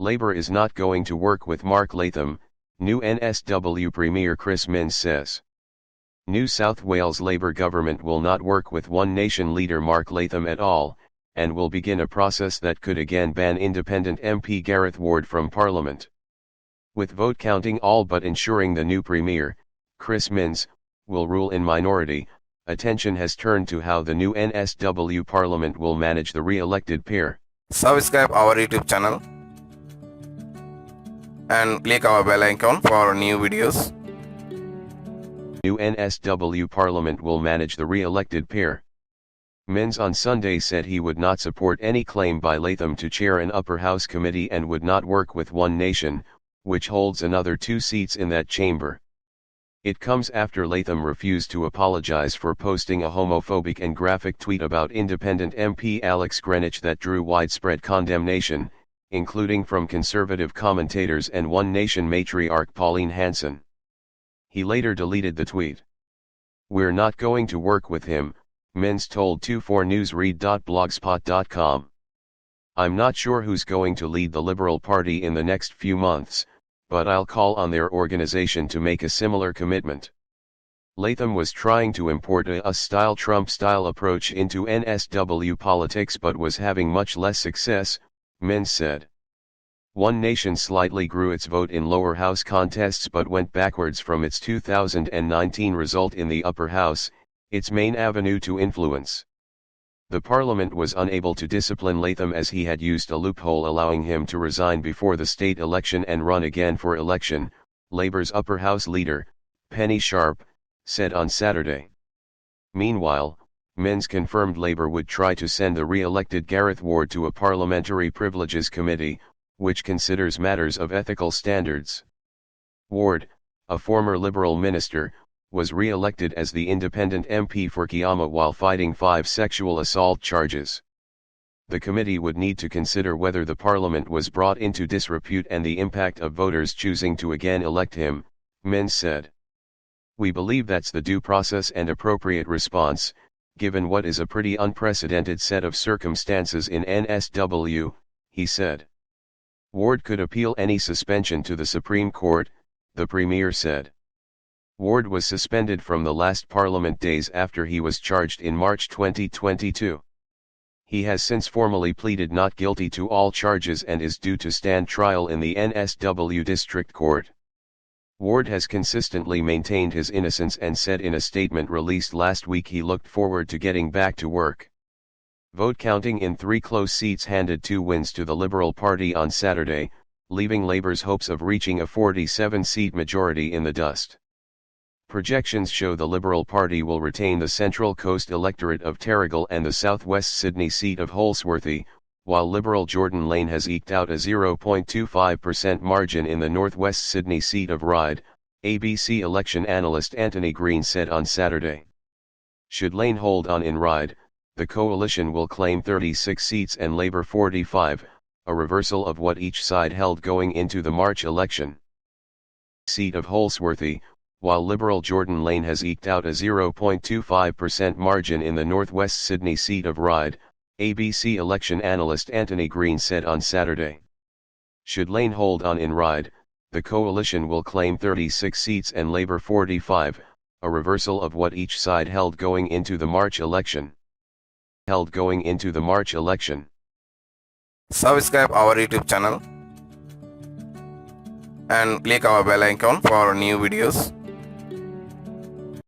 Labour is not going to work with Mark Latham, new NSW Premier Chris Minns says. New South Wales Labour government will not work with One Nation leader Mark Latham at all, and will begin a process that could again ban independent MP Gareth Ward from Parliament. With vote counting all but ensuring the new Premier, Chris Minns, will rule in minority, attention has turned to how the new NSW Parliament will manage the re-elected peer. Subscribe our YouTube channel and click our bell icon for new videos. New NSW Parliament will manage the re-elected peer. Minns on Sunday said he would not support any claim by Latham to chair an upper house committee and would not work with One Nation, which holds another 2 seats in that chamber. It comes after Latham refused to apologise for posting a homophobic and graphic tweet about independent MP Alex Greenwich that drew widespread condemnation, including from Conservative commentators and One Nation matriarch Pauline Hanson. He later deleted the tweet. "We're not going to work with him," Minns told 24newsread.blogspot.com. "I'm not sure who's going to lead the Liberal Party in the next few months, but I'll call on their organisation to make a similar commitment." Latham was trying to import a Us-style Trump-style approach into NSW politics but was having much less success, Minns said. One Nation slightly grew its vote in lower house contests but went backwards from its 2019 result in the upper house, its main avenue to influence. The Parliament was unable to discipline Latham as he had used a loophole allowing him to resign before the state election and run again for election, Labour's upper house leader, Penny Sharp, said on Saturday. Meanwhile, Minns confirmed Labour would try to send the re-elected Gareth Ward to a Parliamentary Privileges Committee, which considers matters of ethical standards. Ward, a former Liberal minister, was re-elected as the independent MP for Kiama while fighting 5 sexual assault charges. The committee would need to consider whether the Parliament was brought into disrepute and the impact of voters choosing to again elect him, Minns said. "We believe that's the due process and appropriate response, given what is a pretty unprecedented set of circumstances in NSW, he said. Ward could appeal any suspension to the Supreme Court, the Premier said. Ward was suspended from the last Parliament days after he was charged in March 2022. He has since formally pleaded not guilty to all charges and is due to stand trial in the NSW District Court. Ward has consistently maintained his innocence and said in a statement released last week he looked forward to getting back to work. Vote counting in 3 close seats handed 2 wins to the Liberal Party on Saturday, leaving Labour's hopes of reaching a 47-seat majority in the dust. Projections show the Liberal Party will retain the Central Coast electorate of Terrigal and the Southwest Sydney seat of Holsworthy, while Liberal Jordan Lane has eked out a 0.25% margin in the Northwest Sydney seat of Ryde, ABC election analyst Anthony Green said on Saturday. Should Lane hold on in Ryde, the coalition will claim 36 seats and Labour 45, a reversal of what each side held going into the March election. Seat of Holsworthy, while Liberal Jordan Lane has eked out a 0.25% margin in the Northwest Sydney seat of Ryde, ABC election analyst Anthony Green said on Saturday. Should Lane hold on in Ryde, the coalition will claim 36 seats and Labour 45, a reversal of what each side held going into the March election. Subscribe our YouTube channel and click our bell icon for new videos.